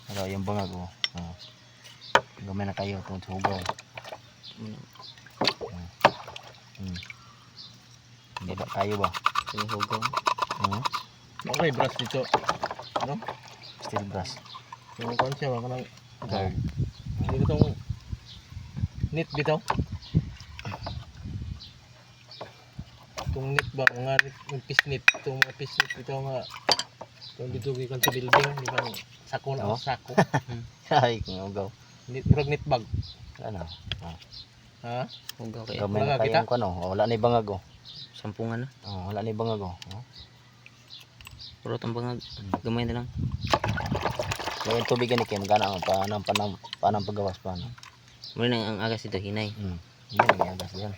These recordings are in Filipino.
Pero yung bangag oh. Gamay na kayo itong sugaw. Hindi ba kayo ba? Sinuhugaw. Okay, brush dito. Ano? Steel brush. Yung konsya, wala ka ng guard. Hindi itong knit bitaw. Itong knit ba? Mga yung piece knit. Itong mga piece knit bitaw nga. Itong dito gikan sa building. Di ba? Sako na sako. Ay, kungugaw. Murag knit bag. Ano? Ha? Hugaw kayo. Gamay na Bangag, kayo kita? yung ano. Wala na yung bangag oh. Sampungan na. Wala na yung bangag oh. Puro itong bangag. Gamay na lang. Yung tubig ni Kim, gana ang panang paggawas pa. Muli na ang agas ito, hinay. Yan, may agas yan.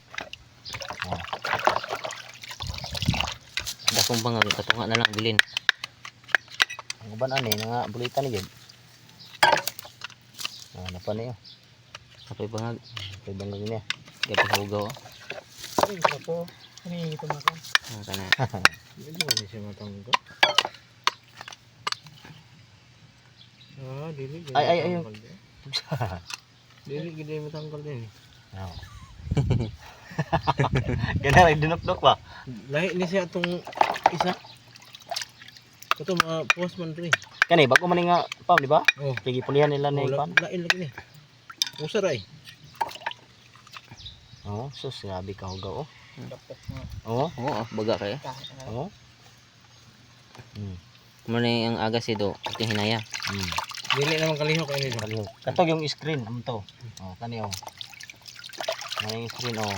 Dakong bangag, katunga na lang bilin. Ang uban ani, nga bulitan ni Gid. Napa niyo? Apoy bangag. Kay bangag niya. Gabi hugaw. Ay, kapo. Ano yung ito maka? Kana. Hindi mo na siya matanggo. Dili. Ay. Dili, gini matanggal din. Gana rin dinukdok ba? Lahi ni siya itong isa. Ito mga post man ito eh. Kani, bago man nga pam, di ba? Oh. Pigipulihan nila ni pam. Lain lagi ni. Usar ay. Sus, grabe ka hugaw oh. Oo, baga kayo. Muli ang agas ito, ito hinaya. Dili naman kalihok kayo nito. Katog yung screen, to. Kani oh. Kani yung screen oh.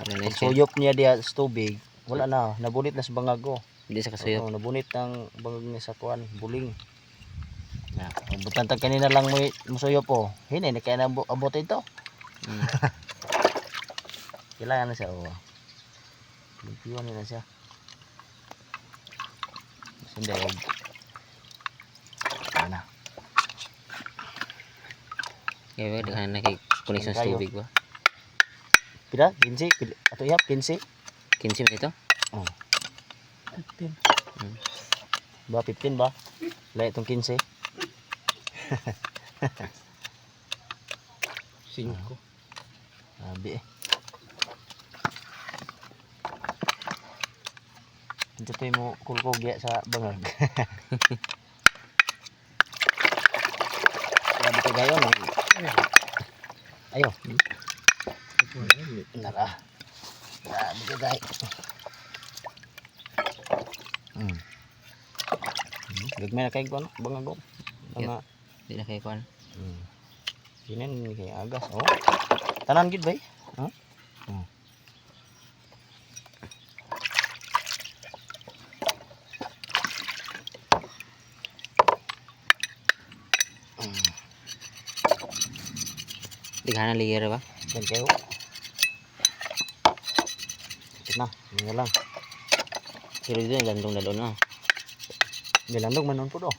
Pag suyop niya diya sa tubig, wala na, nabunit na sa bangag oh. Hindi sa kasuyop. Nabunit ang bangag niya sa kuan, buling. Butan tag kanina lang mo musuyop oh. Hinay na kaya na abot ito. Kailangan na siya oh. Limpiwan na siya. Sindi oh. Ana. Kaya ba, na kay connection sa tubig ba? Pila? 15? Ato ihap, 15? 15 ba ito? 15. Ba, 15 ba? Lahat itong 15. 5. Sabi eh. Ito tayo mo kulkogya sa bangag. Sabi ka gayon. Ayo. Nara. Sabi ka gay. Gagmay na kayo ko, bangag ko. Hindi na kayo kuhan. Sinin ni kay agas. Tanan gid bay. Tighanan ligera ba? Dan kayo. Ito na, nga lang. Pero dito yung gandong na doon na. Nilandog man nun po do.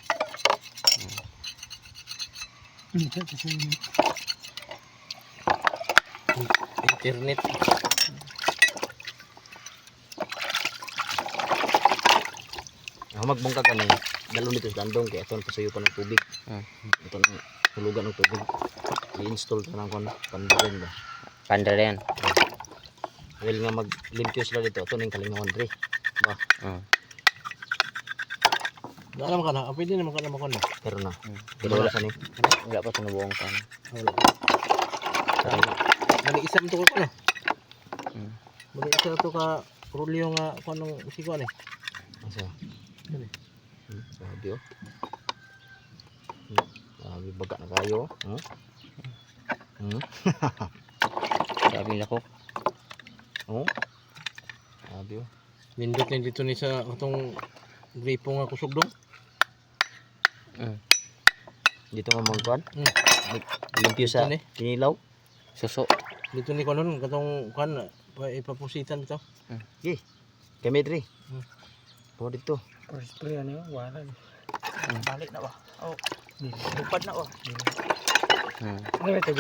Internet. Magbungkag ka na dalon dito sa dandong kaya ito pasuyupan ng tubig. Ito na hulugan ng tubig. I-install ito ng pandarin ba? Pandarin. Well nga maglimpyo sila dito. Ito na yung kalingawan dre. Ba? Alam ka na, pwede naman ka na makon na. Pero na. Pero Pero wala. sa ni. Wala pa sinubuong kan. Bali isang to ko na. Bali isa to ka rulyo nga kung anong siko ni. Asa? Sabi oh. Sabi baga na kayo. Sabi lakok. Sabi oh. Nindot na dito ni sa itong gripo nga kusog dong. Dito nga magkuhan. Limpyo sa Dito ni. kinilaw. Suso. Dito ni kanon katong kan ipapusitan ito. Kami dre. Po dito. Spray ano yun? Wala. Balik na ba? Oh. Lupad na ba? Ano ito?